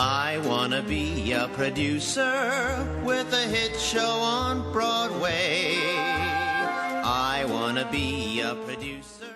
I wanna be a producer with a hit show on Broadway. I wanna be a producer.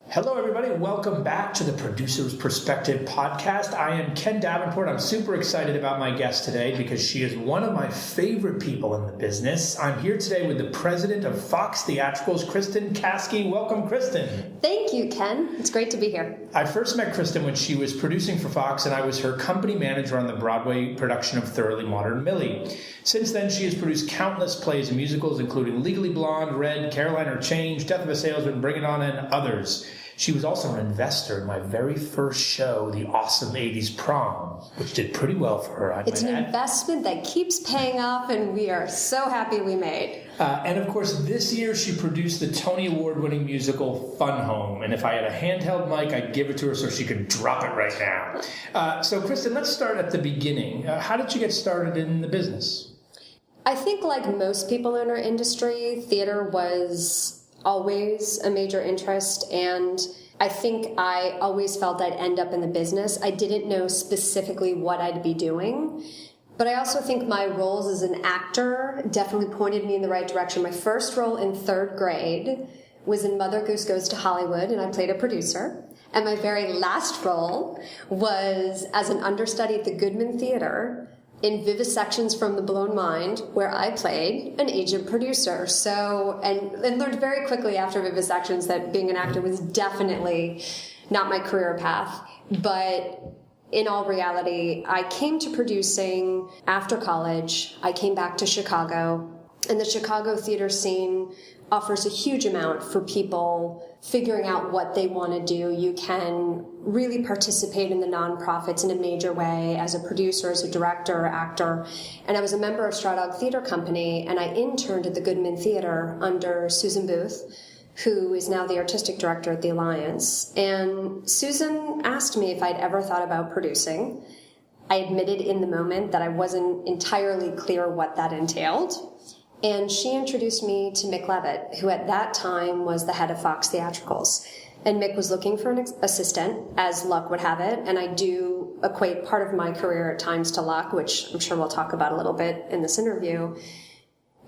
Hello, everybody. Welcome back to the Producer's Perspective podcast. I am Ken Davenport. I'm super excited about my guest today because she is one of my favorite people in the business. I'm here today with the president of Fox Theatricals, Kristin Caskey. Welcome, Kristin. Thank you, Ken. It's great to be here. I first met Kristin when she was producing for Fox, and I was her company manager on the Broadway production of Thoroughly Modern Millie. Since then, she has produced countless plays and musicals, including Legally Blonde, Red, Caroline or Change, Death of a Salesman, Bring It On, and others. She was also an investor in my very first show, the awesome 80s Prom, which did pretty well for her, I might add. It's an investment that keeps paying off, and we are so happy we made. And of course, this year she produced the Tony Award-winning musical Fun Home. And if I had a handheld mic, I'd give it to her so she could drop it right now. So, Kristin, let's start at the beginning. How did you get started in the business? I think like most people in our industry, theater was always a major interest, and I think I always felt I'd end up in the business. I didn't know specifically what I'd be doing, but I also think my roles as an actor definitely pointed me in the right direction. My first role in third grade was in Mother Goose Goes to Hollywood, and I played a producer. And my very last role was as an understudy at the Goodman Theater in Vivisections from the Blown Mind, where I played an agent producer. So, and learned very quickly after Vivisections that being an actor was definitely not my career path. But in all reality, I came to producing after college. I came back to Chicago, and the Chicago theater scene offers a huge amount for people figuring out what they want to do. You can really participate in the nonprofits in a major way as a producer, as a director, or actor. And I was a member of Straw Dog Theater Company, and I interned at the Goodman Theater under Susan Booth, who is now the artistic director at the Alliance. And Susan asked me if I'd ever thought about producing. I admitted in the moment that I wasn't entirely clear what that entailed. And she introduced me to Mick Levitt, who at that time was the head of Fox Theatricals. And Mick was looking for an assistant, as luck would have it. And I do equate part of my career at times to luck, which I'm sure we'll talk about a little bit in this interview.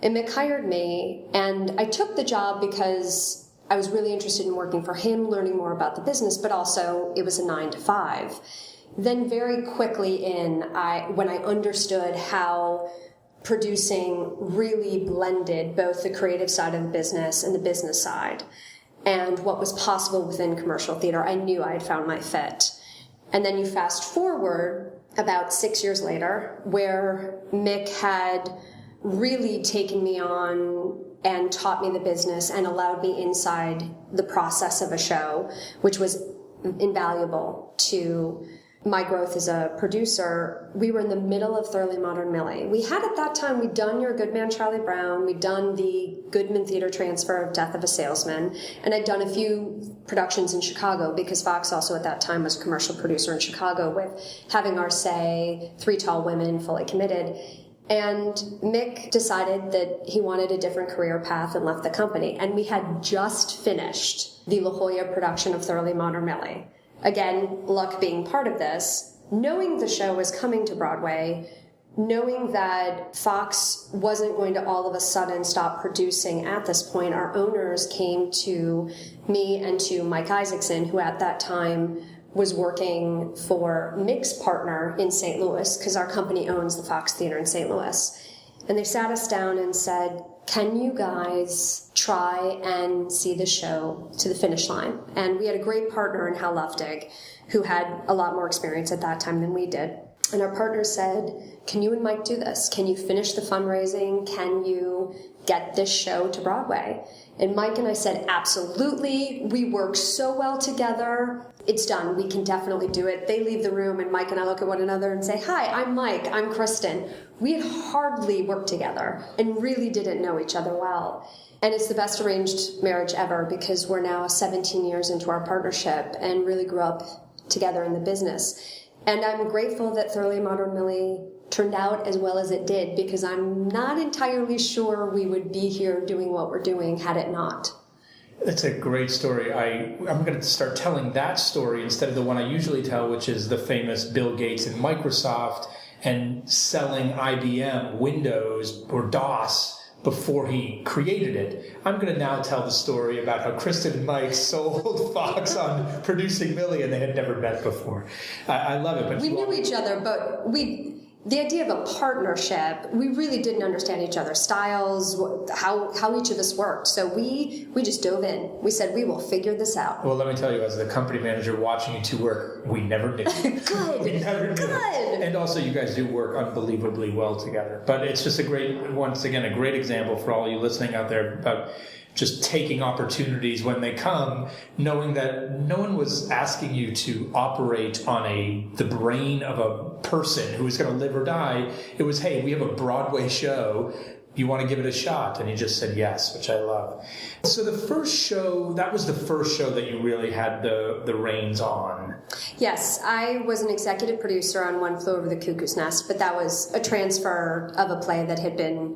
And Mick hired me, and I took the job because I was really interested in working for him, learning more about the business, but also it was a 9 to 5. Then very quickly when I understood how producing really blended both the creative side of the business and the business side, and what was possible within commercial theater, I knew I had found my fit. And then you fast forward about 6 years later, where Mick had really taken me on and taught me the business and allowed me inside the process of a show, which was invaluable to my growth as a producer. We were in the middle of Thoroughly Modern Millie. We had at that time, we'd done Your Good Man, Charlie Brown, we'd done the Goodman Theater transfer of Death of a Salesman, and I'd done a few productions in Chicago because Fox also at that time was a commercial producer in Chicago with Having Our Say, Three Tall Women, Fully Committed. And Mick decided that he wanted a different career path and left the company. And we had just finished the La Jolla production of Thoroughly Modern Millie. Again, luck being part of this, knowing the show was coming to Broadway, knowing that Fox wasn't going to all of a sudden stop producing at this point, our owners came to me and to Mike Isaacson, who at that time was working for Mick's partner in St. Louis, because our company owns the Fox Theater in St. Louis. And they sat us down and said, can you guys try and see the show to the finish line? And we had a great partner in Hal Luftig, who had a lot more experience at that time than we did. And our partner said, can you and Mike do this? Can you finish the fundraising? Can you get this show to Broadway? And Mike and I said, absolutely. We work so well together. It's done. We can definitely do it. They leave the room, and Mike and I look at one another and say, hi, I'm Mike. I'm Kristin. We had hardly worked together and really didn't know each other well. And it's the best arranged marriage ever because we're now 17 years into our partnership and really grew up together in the business. And I'm grateful that Thoroughly Modern Millie turned out as well as it did, because I'm not entirely sure we would be here doing what we're doing had it not. That's a great story. I'm going to start telling that story instead of the one I usually tell, which is the famous Bill Gates and Microsoft and selling IBM Windows or DOS before he created it. I'm going to now tell the story about how Kristin and Mike sold Fox on producing Millie, and they had never met before. I love it. But we knew each other, but the idea of a partnership, we really didn't understand each other's styles, how each of us worked. So we just dove in. We said, we will figure this out. Well, let me tell you, as the company manager watching you two work, we never knew. Good. We never knew. Good. And also, you guys do work unbelievably well together. But it's just a great example for all you listening out there about just taking opportunities when they come, knowing that no one was asking you to operate on the brain of a person who was going to live or die. It was, hey, we have a Broadway show. You want to give it a shot? And you just said yes, which I love. So the first show, that was the first show that you really had the reins on. Yes, I was an executive producer on One Flew Over the Cuckoo's Nest, but that was a transfer of a play that had been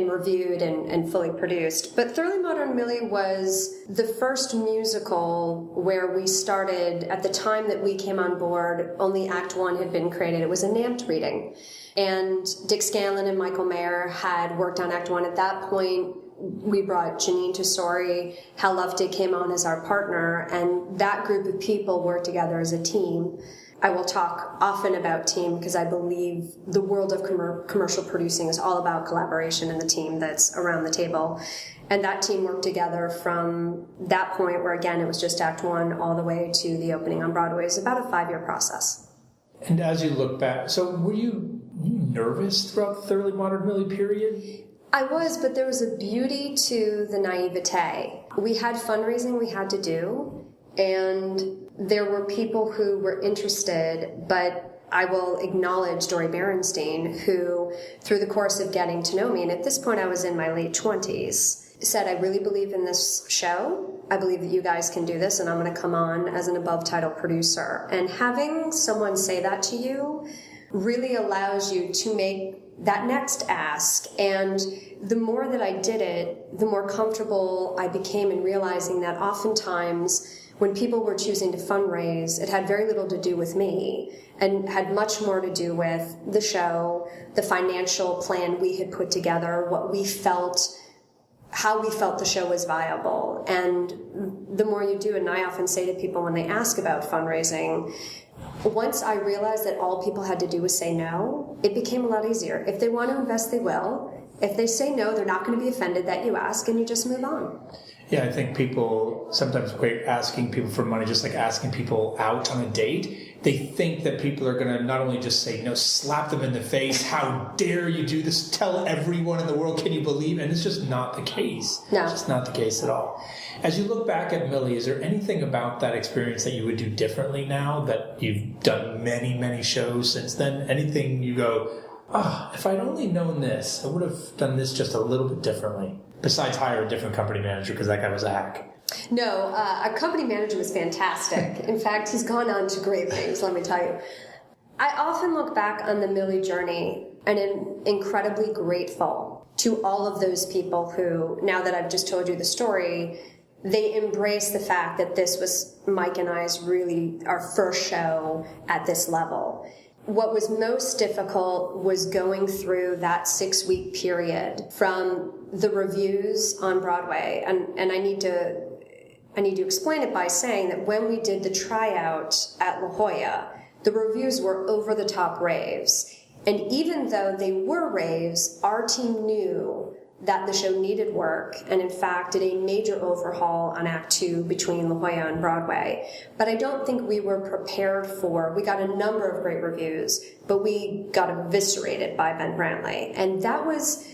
reviewed and fully produced. But Thoroughly Modern Millie was the first musical where we started, at the time that we came on board, only Act 1 had been created. It was a NAMT reading. And Dick Scanlon and Michael Mayer had worked on Act 1. At that point, we brought Janine Tesori. Hal Luftig came on as our partner, and that group of people worked together as a team. I will talk often about team because I believe the world of commercial producing is all about collaboration and the team that's around the table. And that team worked together from that point where, again, it was just Act 1 all the way to the opening on Broadway. It's about a 5-year process. And as you look back, so were you nervous throughout the Thoroughly Modern Millie period? I was, but there was a beauty to the naivete. We had fundraising we had to do, and there were people who were interested, but I will acknowledge Dory Berenstein, who, through the course of getting to know me, and at this point I was in my late 20s, said, I really believe in this show. I believe that you guys can do this, and I'm going to come on as an above-title producer. And having someone say that to you really allows you to make that next ask. And the more that I did it, the more comfortable I became in realizing that oftentimes when people were choosing to fundraise, it had very little to do with me and had much more to do with the show, the financial plan we had put together, what we felt, how we felt the show was viable. And the more you do, and I often say to people when they ask about fundraising, once I realized that all people had to do was say no, it became a lot easier. If they want to invest, they will. If they say no, they're not going to be offended that you ask, and you just move on. Yeah, I think people sometimes equate asking people for money just like asking people out on a date. They think that people are going to not only just say no, slap them in the face, how dare you do this, tell everyone in the world, can you believe? And it's just not the case. No. It's just not the case at all. As you look back at Millie, is there anything about that experience that you would do differently now that you've done many, many shows since then? Anything you go, if I'd only known this, I would have done this just a little bit differently? Besides hire a different company manager because that guy was a hack. No, our company manager was fantastic. In fact, he's gone on to great things, let me tell you. I often look back on the Millie journey and am incredibly grateful to all of those people who, now that I've just told you the story, they embraced the fact that this was Mike and I's really our first show at this level. What was most difficult was going through that 6-week period from the reviews on Broadway. And I need to explain it by saying that when we did the tryout at La Jolla, the reviews were over-the-top raves. And even though they were raves, our team knew that the show needed work, and in fact did a major overhaul on Act 2 between La Jolla and Broadway. But I don't think we were prepared we got a number of great reviews, but we got eviscerated by Ben Brantley. And that was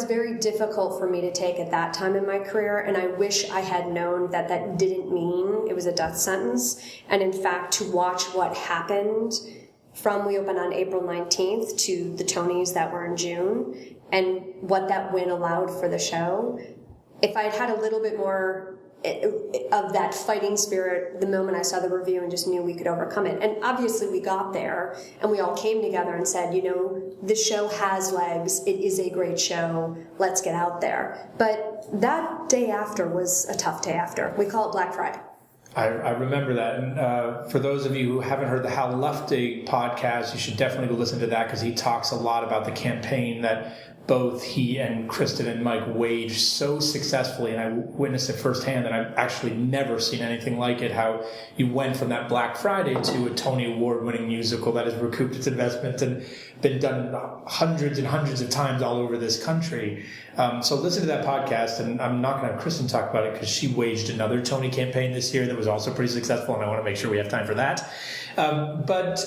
very difficult for me to take at that time in my career, and I wish I had known that that didn't mean it was a death sentence. And in fact, to watch what happened from we opened on April 19th to the Tonys that were in June, and what that win allowed for the show, if I had had a little bit more of that fighting spirit the moment I saw the review and just knew we could overcome it. And obviously we got there and we all came together and said, the show has legs. It is a great show. Let's get out there. But that day after was a tough day after. We call it Black Friday. I remember that. And for those of you who haven't heard the How Lefty podcast, you should definitely go listen to that because he talks a lot about the campaign that both he and Kristin and Mike waged so successfully, and I witnessed it firsthand, and I've actually never seen anything like it, how you went from that Black Friday to a Tony Award-winning musical that has recouped its investment and been done hundreds and hundreds of times all over this country. So listen to that podcast, and I'm not going to have Kristin talk about it because she waged another Tony campaign this year that was also pretty successful, and I want to make sure we have time for that. But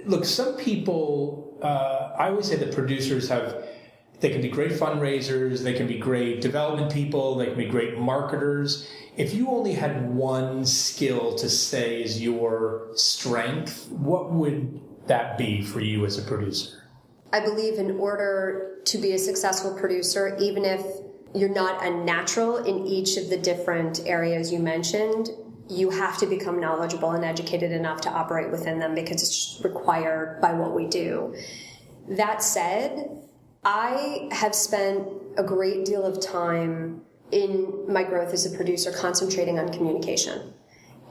look, some people, I always say that producers they can be great fundraisers, they can be great development people, they can be great marketers. If you only had one skill to say is your strength, what would that be for you as a producer? I believe in order to be a successful producer, even if you're not a natural in each of the different areas you mentioned, you have to become knowledgeable and educated enough to operate within them because it's required by what we do. That said, I have spent a great deal of time in my growth as a producer concentrating on communication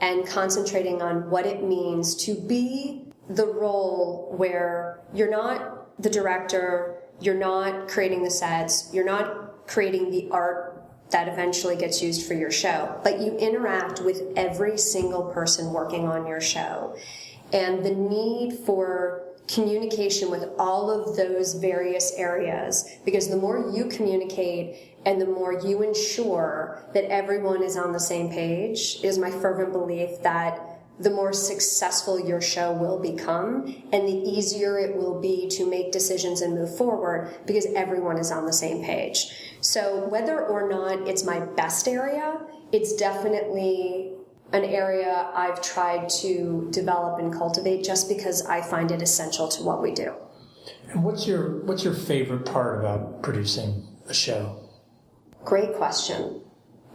and concentrating on what it means to be the role where you're not the director, you're not creating the sets, you're not creating the art that eventually gets used for your show, but you interact with every single person working on your show. And the need for communication with all of those various areas, because the more you communicate and the more you ensure that everyone is on the same page, it is my fervent belief that the more successful your show will become and the easier it will be to make decisions and move forward because everyone is on the same page. So whether or not it's my best area, it's definitely an area I've tried to develop and cultivate just because I find it essential to what we do. And what's your favorite part about producing a show? Great question.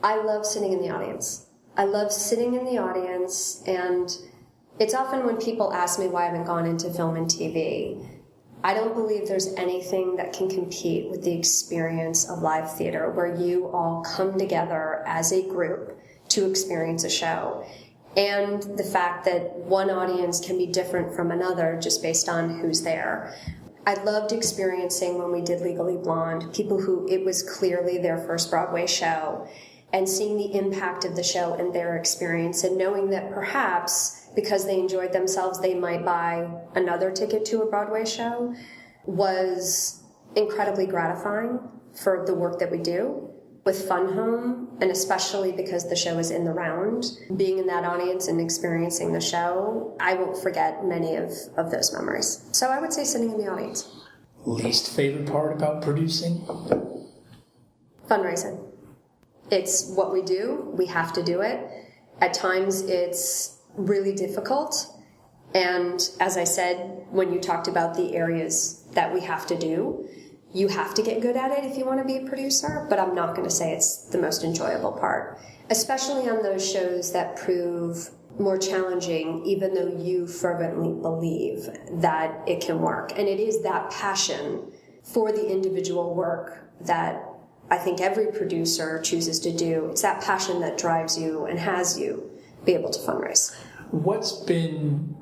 I love sitting in the audience. I love sitting in the audience, and it's often when people ask me why I haven't gone into film and TV, I don't believe there's anything that can compete with the experience of live theater where you all come together as a group to experience a show. And the fact that one audience can be different from another just based on who's there. I loved experiencing when we did Legally Blonde, people who it was clearly their first Broadway show, and seeing the impact of the show and their experience and knowing that perhaps because they enjoyed themselves, they might buy another ticket to a Broadway show was incredibly gratifying for the work that we do. With Fun Home, and especially because the show is in the round, being in that audience and experiencing the show, I won't forget many of those memories. So I would say sitting in the audience. Least favorite part about producing? Fundraising. It's what we do. We have to do it. At times it's really difficult. And as I said, when you talked about the areas that we have to do, you have to get good at it if you want to be a producer, but I'm not going to say it's the most enjoyable part, especially on those shows that prove more challenging, even though you fervently believe that it can work. And it is that passion for the individual work that I think every producer chooses to do. It's that passion that drives you and has you be able to fundraise. What's been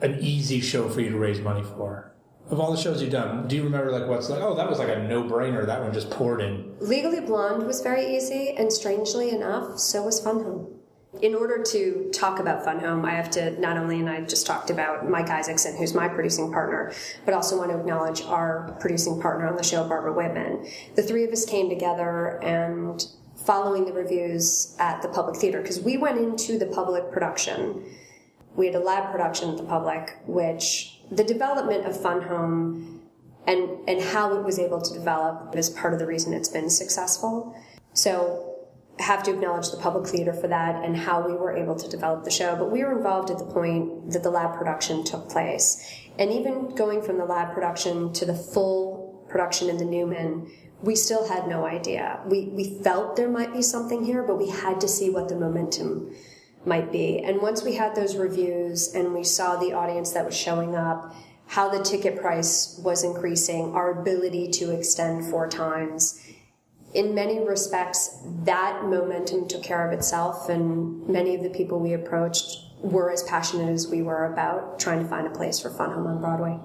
an easy show for you to raise money for? Of all the shows you've done, do you remember what's like, oh, that was like a no-brainer, that one just poured in? Legally Blonde was very easy, and strangely enough, so was Fun Home. In order to talk about Fun Home, I have to not only, and I just talked about Mike Isaacson, who's my producing partner, but also want to acknowledge our producing partner on the show, Barbara Whitman. The three of us came together and following the reviews at the Public Theater, because we went into the public production. We had a lab production at the Public, which the development of Fun Home and how it was able to develop is part of the reason it's been successful. So I have to acknowledge the Public Theater for that and how we were able to develop the show. But we were involved at the point that the lab production took place. And even going from the lab production to the full production in the Newman, we still had no idea. We felt there might be something here, but we had to see what the momentum might be. And once we had those reviews and we saw the audience that was showing up, how the ticket price was increasing, our ability to extend 4 times, in many respects, that momentum took care of itself, and many of the people we approached were as passionate as we were about trying to find a place for Fun Home on Broadway.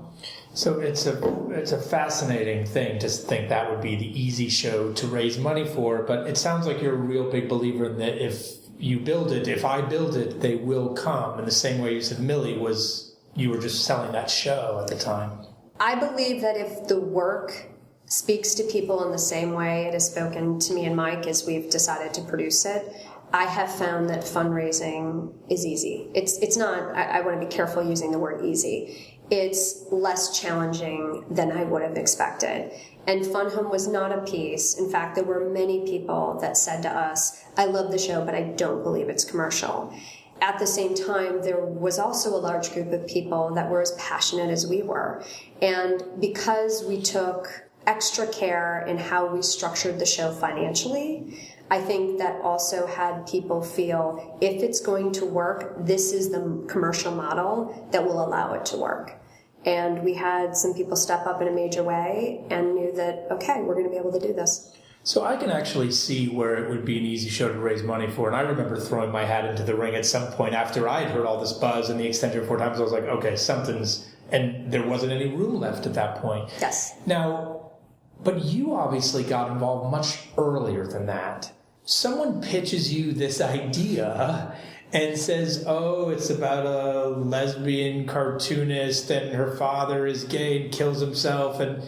So it's a fascinating thing to think that would be the easy show to raise money for, but it sounds like you're a real big believer in that if you build it, if I build it, they will come. In the same way you said Millie was, you were just selling that show at the time. I believe that if the work speaks to people in the same way it has spoken to me and Mike as we've decided to produce it, I have found that fundraising is easy. It's not, I want to be careful using the word easy. It's less challenging than I would have expected. And Fun Home was not a piece. In fact, there were many people that said to us, I love the show, but I don't believe it's commercial. At the same time, there was also a large group of people that were as passionate as we were. And because we took extra care in how we structured the show financially, I think that also had people feel, if it's going to work, this is the commercial model that will allow it to work. And we had some people step up in a major way and knew that, okay, we're going to be able to do this. So I can actually see where it would be an easy show to raise money for. And I remember throwing my hat into the ring at some point after I had heard all this buzz and the extension 4 times. I was like, okay, something's... And there wasn't any room left at that point. Yes. Now, but you obviously got involved much earlier than that. Someone pitches you this idea and says, oh, it's about a lesbian cartoonist and her father is gay and kills himself, and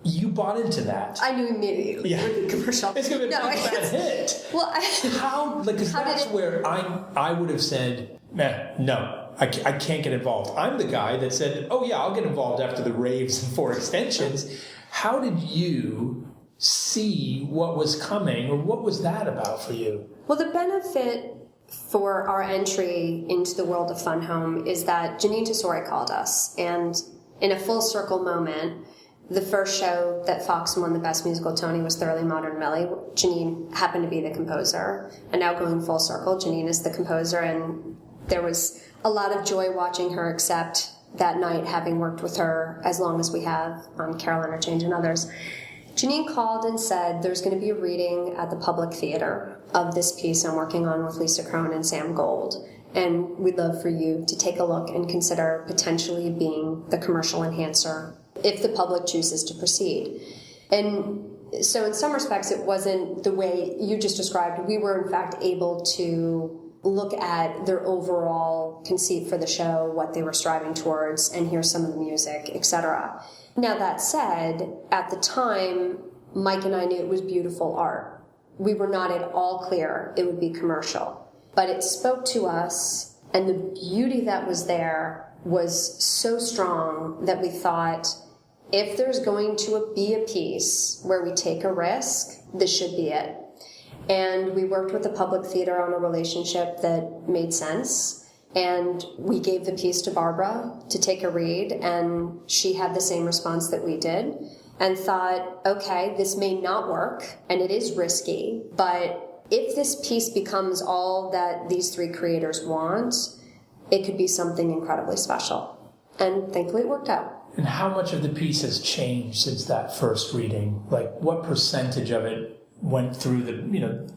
you bought into that. I knew immediately it would be commercial. It's going to be a bad hit. Well, how? Because that's where I would have said, no, I can't get involved. I'm the guy that said, oh yeah, I'll get involved after the raves and 4 extensions. How did you see what was coming, or what was that about for you? Well, the benefit for our entry into the world of Fun Home is that Janine Tesori called us, and in a full circle moment, the first show that Fox won the Best Musical Tony was Thoroughly Modern Millie. Janine happened to be the composer, and now going full circle, Janine is the composer, and there was a lot of joy watching her accept that night, having worked with her as long as we have on Carol Interchange and others. Janine called and said there's going to be a reading at the Public Theater of this piece I'm working on with Lisa Crone and Sam Gold, and we'd love for you to take a look and consider potentially being the commercial enhancer if the public chooses to proceed. And so in some respects it wasn't the way you just described. We were in fact able to look at their overall conceit for the show, what they were striving towards, and hear some of the music, etc. Now that said, at the time, Mike and I knew it was beautiful art. We were not at all clear it would be commercial. But it spoke to us, and the beauty that was there was so strong that we thought, if there's going to be a piece where we take a risk, this should be it. And we worked with the Public Theater on a relationship that made sense. And we gave the piece to Barbara to take a read, and she had the same response that we did, and thought, okay, this may not work, and it is risky, but if this piece becomes all that these 3 creators want, it could be something incredibly special. And thankfully it worked out. And how much of the piece has changed since that first reading? Like, what percentage of it went through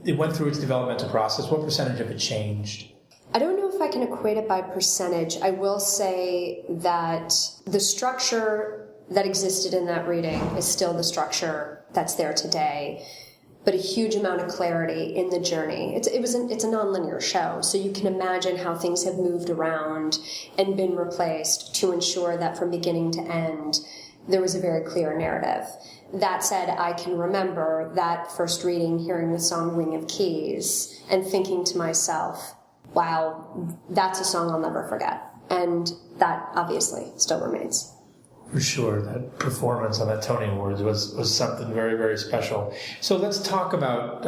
it went through its developmental process? What percentage of it changed? I don't know if I can equate it by percentage. I will say that the structure that existed in that reading is still the structure that's there today, but a huge amount of clarity in the journey. It's a nonlinear show, so you can imagine how things have moved around and been replaced to ensure that from beginning to end, there was a very clear narrative. That said, I can remember that first reading, hearing the song Wing of Keys, and thinking to myself, wow, that's a song I'll never forget. And that obviously still remains. For sure, that performance on that Tony Awards was something very, very special. So let's talk about,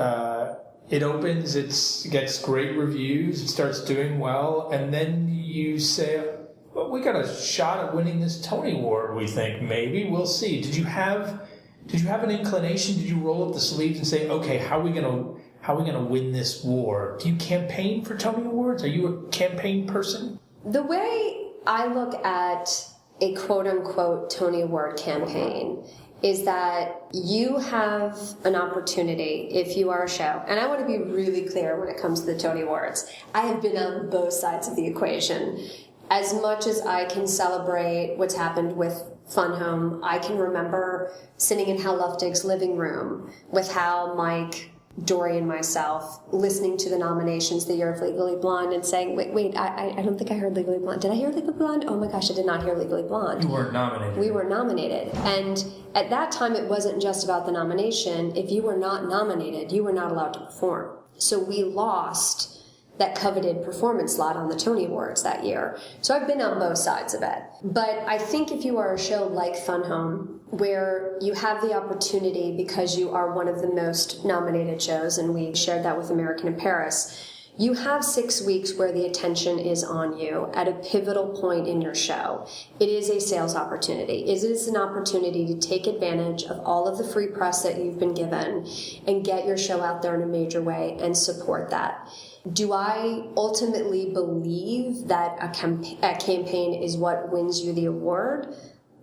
it opens, it gets great reviews, it starts doing well, and then you say, well, we got a shot at winning this Tony Award, we think, maybe, we'll see. Did you have Did you have an inclination? Did you roll up the sleeves and say, okay, how are we gonna win this war? Do you campaign for Tony Awards? Are you a campaign person? The way I look at a quote-unquote Tony Award campaign is that you have an opportunity if you are a show. And I want to be really clear when it comes to the Tony Awards. I have been on both sides of the equation. As much as I can celebrate what's happened with Fun Home, I can remember sitting in Hal Luftig's living room with Hal, Mike, Dory, and myself, listening to the nominations the year of Legally Blonde and saying, wait, I don't think I heard Legally Blonde. Did I hear Legally Blonde? Oh my gosh, I did not hear Legally Blonde. You weren't nominated. We were nominated. And at that time, it wasn't just about the nomination. If you were not nominated, you were not allowed to perform. So we lost that coveted performance slot on the Tony Awards that year. So I've been on both sides of it. But I think if you are a show like Fun Home, where you have the opportunity because you are one of the most nominated shows, and we shared that with American in Paris, you have 6 weeks where the attention is on you at a pivotal point in your show. It is a sales opportunity. It is an opportunity to take advantage of all of the free press that you've been given and get your show out there in a major way and support that. Do I ultimately believe that a campaign is what wins you the award?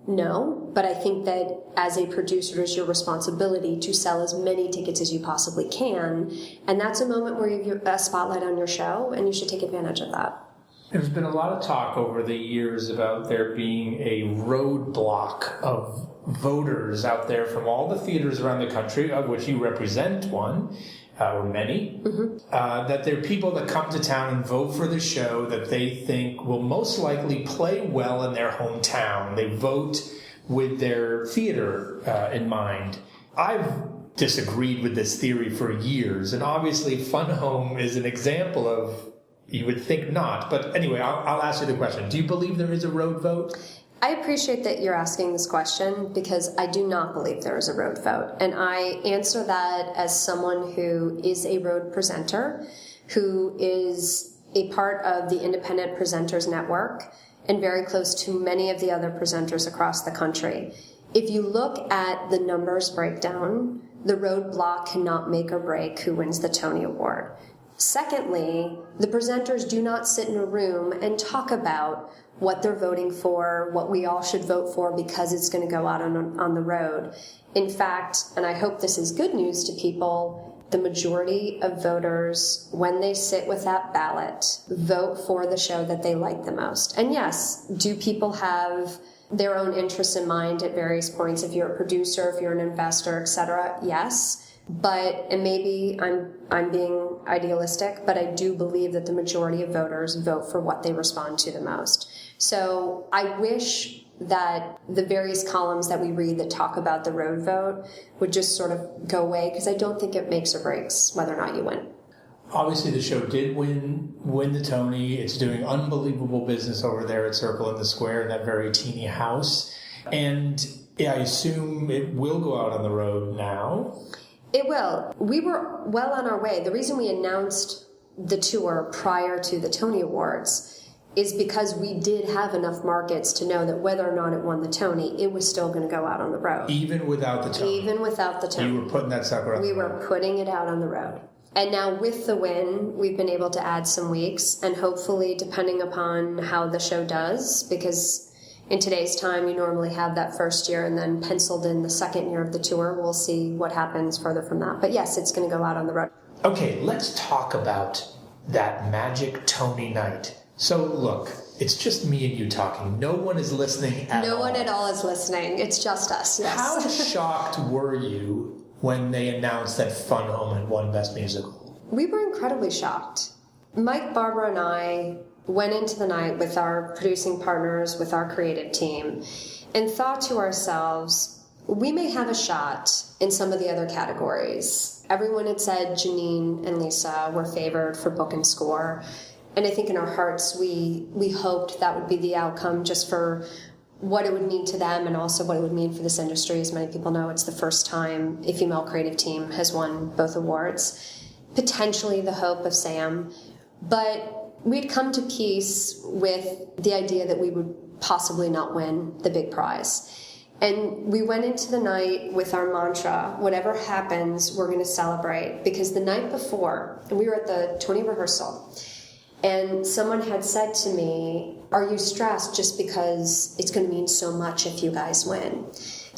No, but I think that as a producer, it's your responsibility to sell as many tickets as you possibly can, and that's a moment where you have a spotlight on your show, and you should take advantage of that. There's been a lot of talk over the years about there being a roadblock of voters out there from all the theaters around the country, of which you represent one, or many, that there are people that come to town and vote for the show that they think will most likely play well in their hometown. They vote with their theater in mind. I've disagreed with this theory for years, and obviously Fun Home is an example of, you would think not. But anyway, I'll ask you the question. Do you believe there is a road vote? I appreciate that you're asking this question because I do not believe there is a road vote. And I answer that as someone who is a road presenter, who is a part of the Independent Presenters Network and very close to many of the other presenters across the country. If you look at the numbers breakdown, the roadblock cannot make or break who wins the Tony Award. Secondly, the presenters do not sit in a room and talk about what they're voting for, what we all should vote for because it's going to go out on the road. In fact, and I hope this is good news to people, the majority of voters, when they sit with that ballot, vote for the show that they like the most. And yes, do people have their own interests in mind at various points? If you're a producer, if you're an investor, etc., yes. But, and maybe I'm being idealistic, but I do believe that the majority of voters vote for what they respond to the most. So I wish that the various columns that we read that talk about the road vote would just sort of go away, because I don't think it makes or breaks whether or not you win. Obviously, the show did win the Tony. It's doing unbelievable business over there at Circle in the Square in that very teeny house. And I assume it will go out on the road now. It will. We were well on our way. The reason we announced the tour prior to the Tony Awards is because we did have enough markets to know that whether or not it won the Tony, it was still going to go out on the road. Even without the Tony? Even without the Tony. You were putting that sucker on the road. We were putting it out on the road. And now with the win, we've been able to add some weeks, and hopefully, depending upon how the show does, because in today's time, you normally have that first year and then penciled in the second year of the tour. We'll see what happens further from that. But yes, it's going to go out on the road. Okay, let's talk about that magic Tony night. So look, it's just me and you talking. No one is listening at all. No one at all is listening. It's just us, yes. How shocked were you when they announced that Fun Home had won Best Musical? We were incredibly shocked. Mike, Barbara, and I went into the night with our producing partners, with our creative team, and thought to ourselves, we may have a shot in some of the other categories. Everyone had said Janine and Lisa were favored for book and score. And I think in our hearts, we hoped that would be the outcome, just for what it would mean to them and also what it would mean for this industry. As many people know, it's the first time a female creative team has won both awards. Potentially the hope of Sam. But we'd come to peace with the idea that we would possibly not win the big prize. And we went into the night with our mantra, whatever happens, we're going to celebrate. Because the night before, and we were at the Tony rehearsal, and someone had said to me, are you stressed just because it's going to mean so much if you guys win?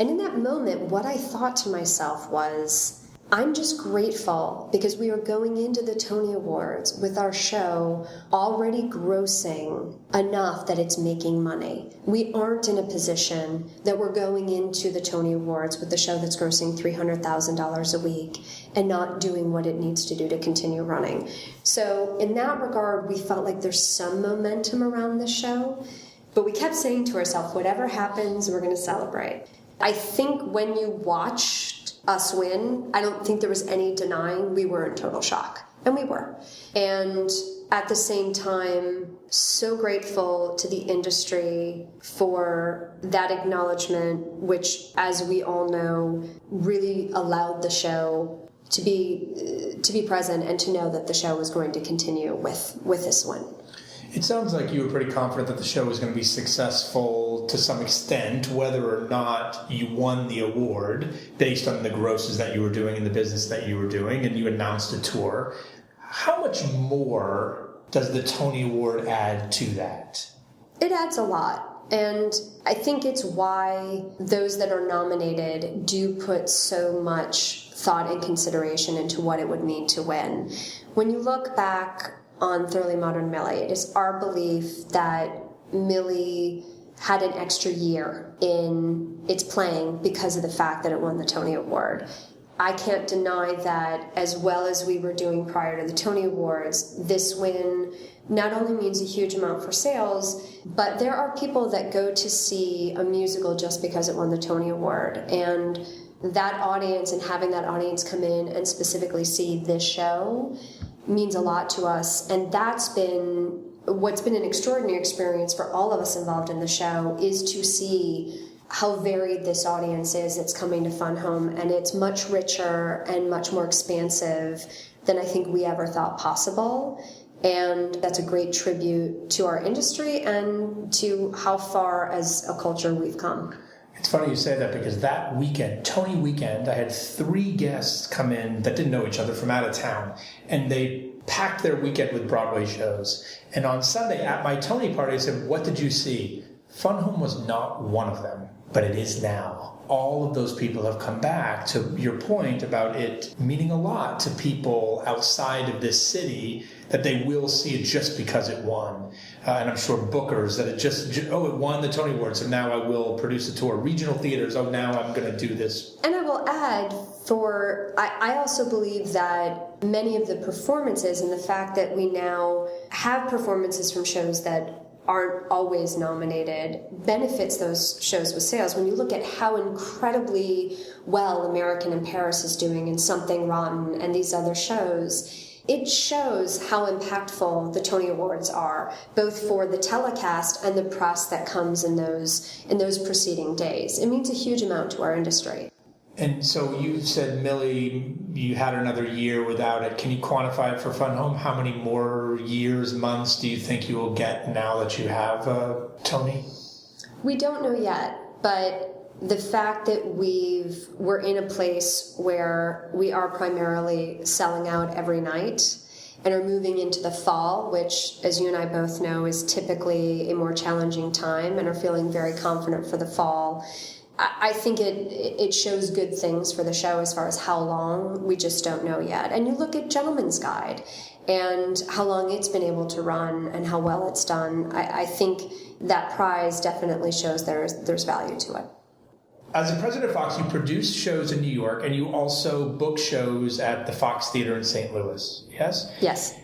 And in that moment, what I thought to myself was, I'm just grateful because we are going into the Tony Awards with our show already grossing enough that it's making money. We aren't in a position that we're going into the Tony Awards with the show that's grossing $300,000 a week and not doing what it needs to do to continue running. So in that regard, we felt like there's some momentum around the show, but we kept saying to ourselves, whatever happens, we're going to celebrate. I think when you watched us win, I don't think there was any denying we were in total shock. And we were. And at the same time, so grateful to the industry for that acknowledgement, which, as we all know, really allowed the show to be present and to know that the show was going to continue with this win. It sounds like you were pretty confident that the show was going to be successful to some extent, whether or not you won the award based on the grosses that you were doing and the business that you were doing, and you announced a tour. How much more does the Tony Award add to that? It adds a lot. And I think it's why those that are nominated do put so much thought and consideration into what it would mean to win. When you look back on Thoroughly Modern Millie, it is our belief that Millie had an extra year in its playing because of the fact that it won the Tony Award. I can't deny that as well as we were doing prior to the Tony Awards, this win not only means a huge amount for sales, but there are people that go to see a musical just because it won the Tony Award. And that audience and having that audience come in and specifically see this show means a lot to us, and that's been what's been an extraordinary experience for all of us involved in the show, is to see how varied this audience is that's coming to Fun Home, and it's much richer and much more expansive than I think we ever thought possible. And that's a great tribute to our industry and to how far as a culture we've come. It's funny you say that, because that weekend, Tony weekend, I had 3 guests come in that didn't know each other from out of town, and they packed their weekend with Broadway shows. And on Sunday at my Tony party, I said, what did you see? Fun Home was not one of them, but it is now. All of those people have come back, to your point about it meaning a lot to people outside of this city, that they will see it just because it won. And I'm sure bookers that it won the Tony Award, so now I will produce a tour. Regional theaters, now I'm going to do this. And I will add, I also believe that many of the performances and the fact that we now have performances from shows that aren't always nominated benefits those shows with sales. When you look at how incredibly well American in Paris is doing and Something Rotten and these other shows, it shows how impactful the Tony Awards are, both for the telecast and the press that comes in those preceding days. It means a huge amount to our industry. And so you said, Millie, you had another year without it. Can you quantify it for Fun Home? How many more years, months do you think you will get now that you have Tony? We don't know yet, but the fact that we're in a place where we are primarily selling out every night and are moving into the fall, which, as you and I both know, is typically a more challenging time, and are feeling very confident for the fall, I think it shows good things for the show as far as how long. We just don't know yet. And you look at Gentleman's Guide and how long it's been able to run and how well it's done. I think that prize definitely shows there's value to it. As the president of Fox, you produce shows in New York, and you also book shows at the Fox Theater in St. Louis, yes? Yes.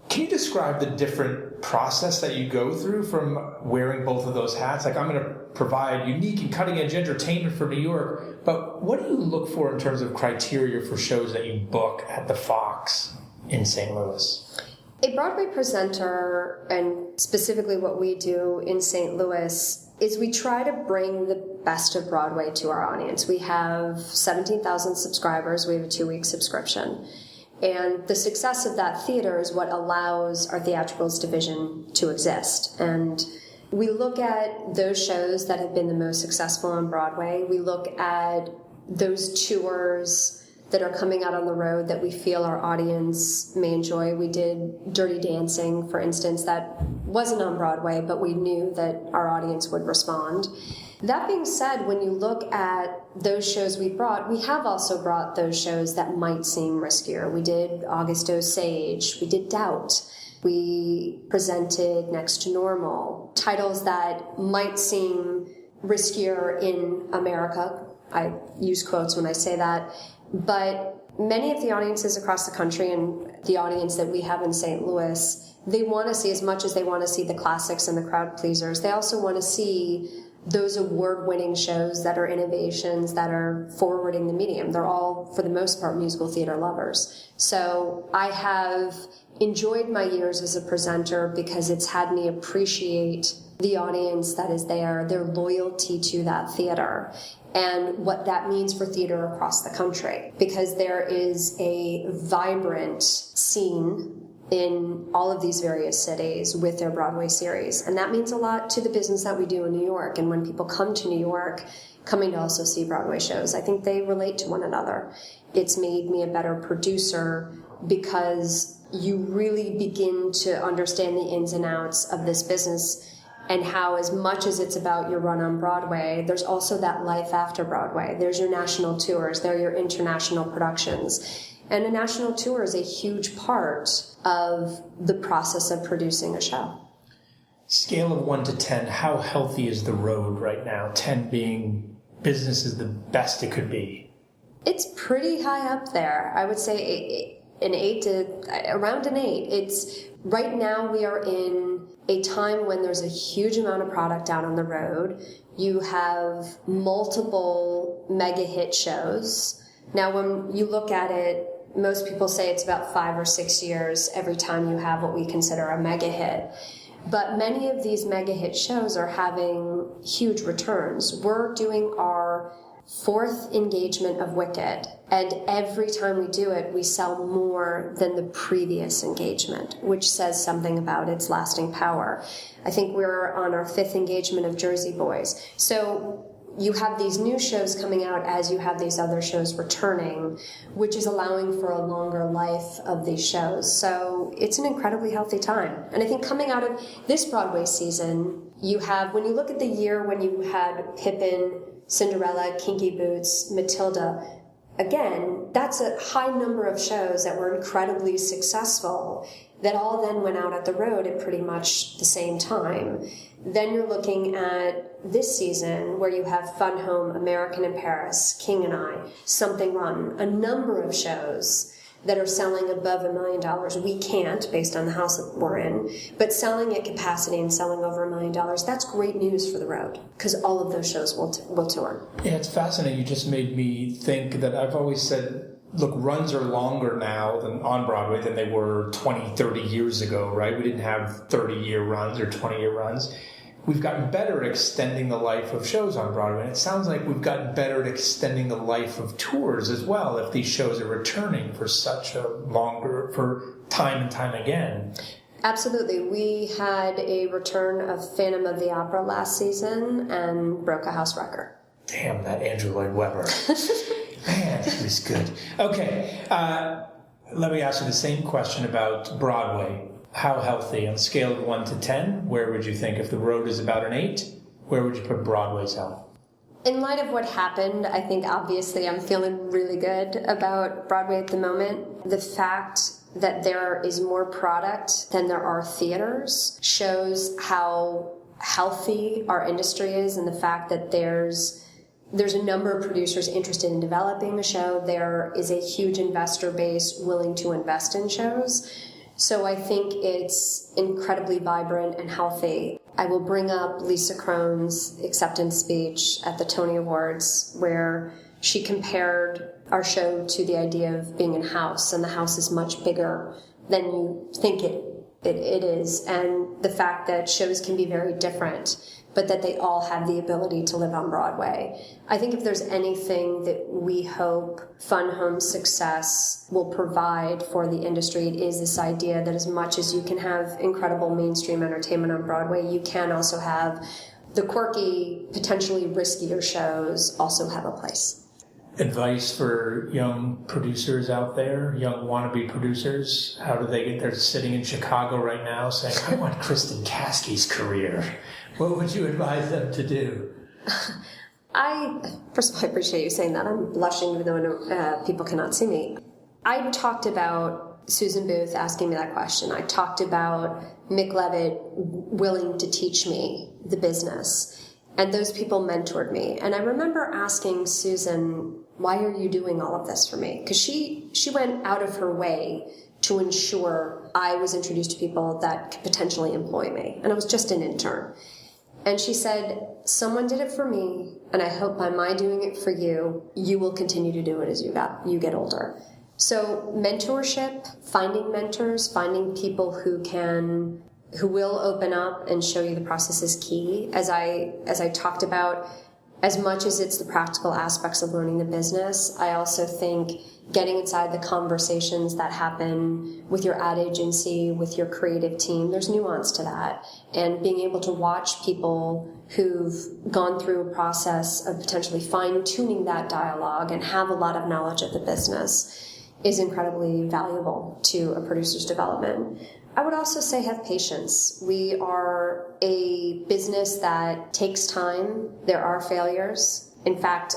Can you describe the different process that you go through from wearing both of those hats? Like, I'm going to provide unique and cutting-edge entertainment for New York, but what do you look for in terms of criteria for shows that you book at the Fox in St. Louis? A Broadway presenter, and specifically what we do in St. Louis, is we try to bring the best of Broadway to our audience. We have 17,000 subscribers. We have a 2-week subscription. And the success of that theater is what allows our theatricals division to exist. And We look at those shows that have been the most successful on Broadway. We look at those tours that are coming out on the road that we feel our audience may enjoy. We did Dirty Dancing, for instance, that wasn't on Broadway, but we knew that our audience would respond. That being said, when you look at those shows we brought, we have also brought those shows that might seem riskier. We did August Osage, we did Doubt, we presented Next to Normal, titles that might seem riskier in America. I use quotes when I say that. But many of the audiences across the country and the audience that we have in St. Louis, they want to see, as much as they want to see the classics and the crowd pleasers, they also want to see those award-winning shows that are innovations, that are forwarding the medium. They're all, for the most part, musical theater lovers. So I have enjoyed my years as a presenter because it's had me appreciate the audience that is there, their loyalty to that theater, and what that means for theater across the country. Because there is a vibrant scene in all of these various cities with their Broadway series. And that means a lot to the business that we do in New York. And when people come to New York, coming to also see Broadway shows, I think they relate to one another. It's made me a better producer because you really begin to understand the ins and outs of this business and how, as much as it's about your run on Broadway, there's also that life after Broadway. There's your national tours, there are your international productions. And a national tour is a huge part of the process of producing a show. Scale of 1 to 10, how healthy is the road right now? 10 being business is the best it could be. It's pretty high up there. I would say around an 8. It's right now we are in a time when there's a huge amount of product out on the road. You have multiple mega hit shows. Now, when you look at it, most people say it's about 5 or 6 years every time you have what we consider a mega hit. But many of these mega hit shows are having huge returns. We're doing our 4th engagement of Wicked, and every time we do it, we sell more than the previous engagement, which says something about its lasting power. I think we're on our 5th engagement of Jersey Boys. So you have these new shows coming out as you have these other shows returning, which is allowing for a longer life of these shows. So it's an incredibly healthy time. And I think coming out of this Broadway season, you have, when you look at the year when you had Pippin, Cinderella, Kinky Boots, Matilda, again, that's a high number of shows that were incredibly successful that all then went out at the road at pretty much the same time. Then you're looking at this season where you have Fun Home, American in Paris, King and I, Something Rotten, a number of shows that are selling above $1 million. We can't, based on the house that we're in, but selling at capacity and selling over $1 million, that's great news for the road, because all of those shows will tour. Yeah, it's fascinating. You just made me think that I've always said, look, runs are longer now than on Broadway than they were 20, 30 years ago, right? We didn't have 30-year runs or 20-year runs. We've gotten better at extending the life of shows on Broadway, and it sounds like we've gotten better at extending the life of tours as well, if these shows are returning for for time and time again. Absolutely. We had a return of Phantom of the Opera last season and broke a house record. Damn, that Andrew Lloyd Webber. Man, he was good. Okay, let me ask you the same question about Broadway. How healthy? On a scale of 1 to 10, where would you think? If the road is about an 8, where would you put Broadway's health? In light of what happened, I think obviously I'm feeling really good about Broadway at the moment. The fact that there is more product than there are theaters shows how healthy our industry is, and the fact that there's a number of producers interested in developing a show. There is a huge investor base willing to invest in shows. So I think it's incredibly vibrant and healthy. I will bring up Lisa Kron's acceptance speech at the Tony Awards, where she compared our show to the idea of being in a house, and the house is much bigger than you think it is. And the fact that shows can be very different, but that they all have the ability to live on Broadway. I think if there's anything that we hope Fun Home success will provide for the industry, it is this idea that as much as you can have incredible mainstream entertainment on Broadway, you can also have the quirky, potentially riskier shows also have a place. Advice for young producers out there, young wannabe producers? How do they get there? Sitting in Chicago right now saying, I want Kristin Caskey's career. What would you advise them to do? First of all, I appreciate you saying that. I'm blushing even though people cannot see me. I talked about Susan Booth asking me that question. I talked about Mick Levitt willing to teach me the business. And those people mentored me. And I remember asking Susan, why are you doing all of this for me? Because she went out of her way to ensure I was introduced to people that could potentially employ me. And I was just an intern. And she said, someone did it for me, and I hope by my doing it for you, you will continue to do it as you get older. So mentorship, finding mentors, finding people who will open up and show you the process is key. As I talked about, as much as it's the practical aspects of learning the business, I also think getting inside the conversations that happen with your ad agency, with your creative team, there's nuance to that. And being able to watch people who've gone through a process of potentially fine-tuning that dialogue and have a lot of knowledge of the business is incredibly valuable to a producer's development. I would also say have patience. We are a business that takes time. There are failures. In fact,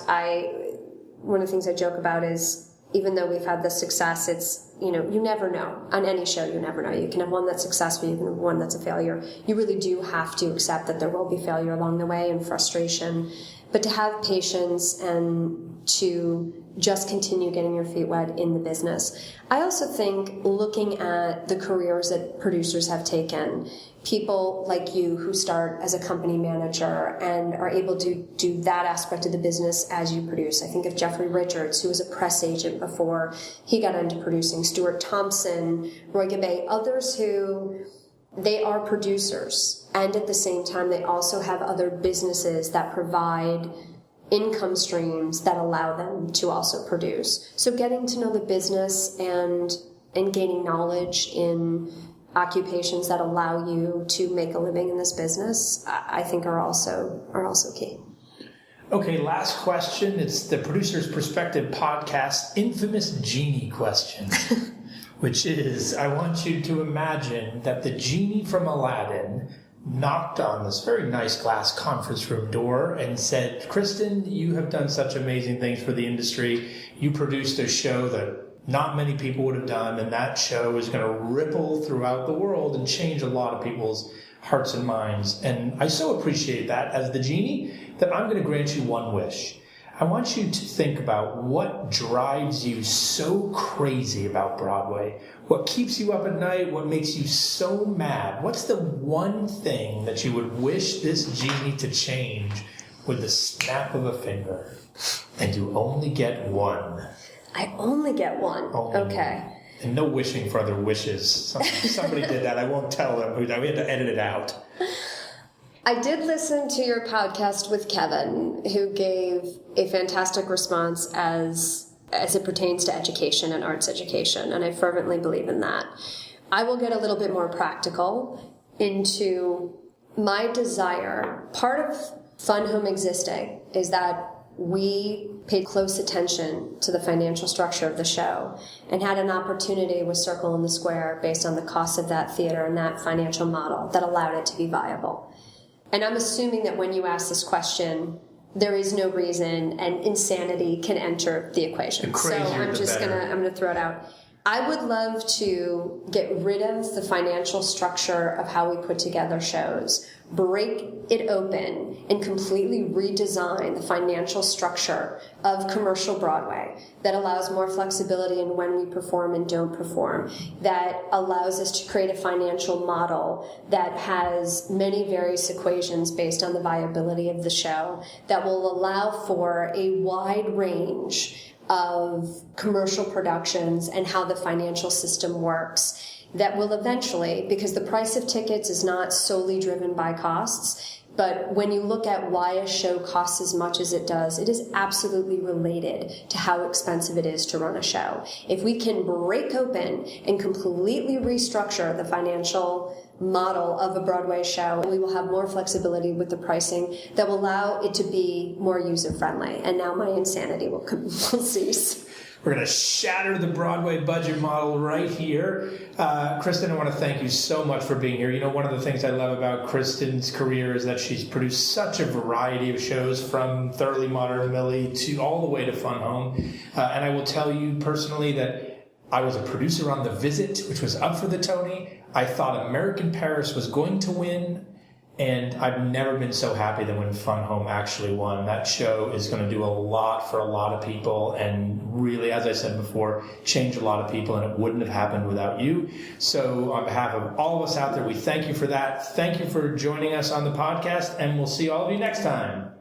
one of the things I joke about is even though we've had the success, it's, you never know. On any show, you never know. You can have one that's successful, you can have one that's a failure. You really do have to accept that there will be failure along the way and frustration. But to have patience and to just continue getting your feet wet in the business. I also think looking at the careers that producers have taken, people like you who start as a company manager and are able to do that aspect of the business as you produce. I think of Jeffrey Richards, who was a press agent before he got into producing, Stuart Thompson, Roy Gabay, others who they are producers. And at the same time, they also have other businesses that provide income streams that allow them to also produce. So getting to know the business and gaining knowledge in occupations that allow you to make a living in this business, I think are also key. Okay, last question. It's the Producer's Perspective podcast infamous genie question, which is, I want you to imagine that the genie from Aladdin knocked on this very nice glass conference room door and said, Kristin, you have done such amazing things for the industry. You produced a show that not many people would have done, and that show is going to ripple throughout the world and change a lot of people's hearts and minds. And I so appreciate that as the genie that I'm going to grant you one wish. I want you to think about what drives you so crazy about Broadway. What keeps you up at night? What makes you so mad? What's the one thing that you would wish this genie to change with the snap of a finger? And you only get one. I only get one. Only okay. One. And no wishing for other wishes. Somebody did that. I won't tell them. We had to edit it out. I did listen to your podcast with Kevin, who gave a fantastic response as it pertains to education and arts education, and I fervently believe in that. I will get a little bit more practical into my desire. Part of Fun Home existing is that we paid close attention to the financial structure of the show and had an opportunity with Circle in the Square based on the cost of that theater and that financial model that allowed it to be viable. And I'm assuming that when you ask this question, there is no reason and insanity can enter the equation. So I'm just gonna throw it out. I would love to get rid of the financial structure of how we put together shows, break it open, and completely redesign the financial structure of commercial Broadway that allows more flexibility in when we perform and don't perform, that allows us to create a financial model that has many various equations based on the viability of the show, that will allow for a wide range of commercial productions and how the financial system works, that will eventually, because the price of tickets is not solely driven by costs, But when you look at why a show costs as much as it does, it is absolutely related to how expensive it is to run a show. If we can break open and completely restructure the financial model of a Broadway show, we will have more flexibility with the pricing that will allow it to be more user-friendly. And now my insanity will cease. We're going to shatter the Broadway budget model right here. Kristin, I want to thank you so much for being here. You know, one of the things I love about Kristin's career is that she's produced such a variety of shows, from Thoroughly Modern Millie to all the way to Fun Home. And I will tell you personally that I was a producer on The Visit, which was up for the Tony. I thought American Paris was going to win. And I've never been so happy that when Fun Home actually won. That show is going to do a lot for a lot of people and really, as I said before, change a lot of people, and it wouldn't have happened without you. So on behalf of all of us out there, we thank you for that. Thank you for joining us on the podcast, and we'll see all of you next time.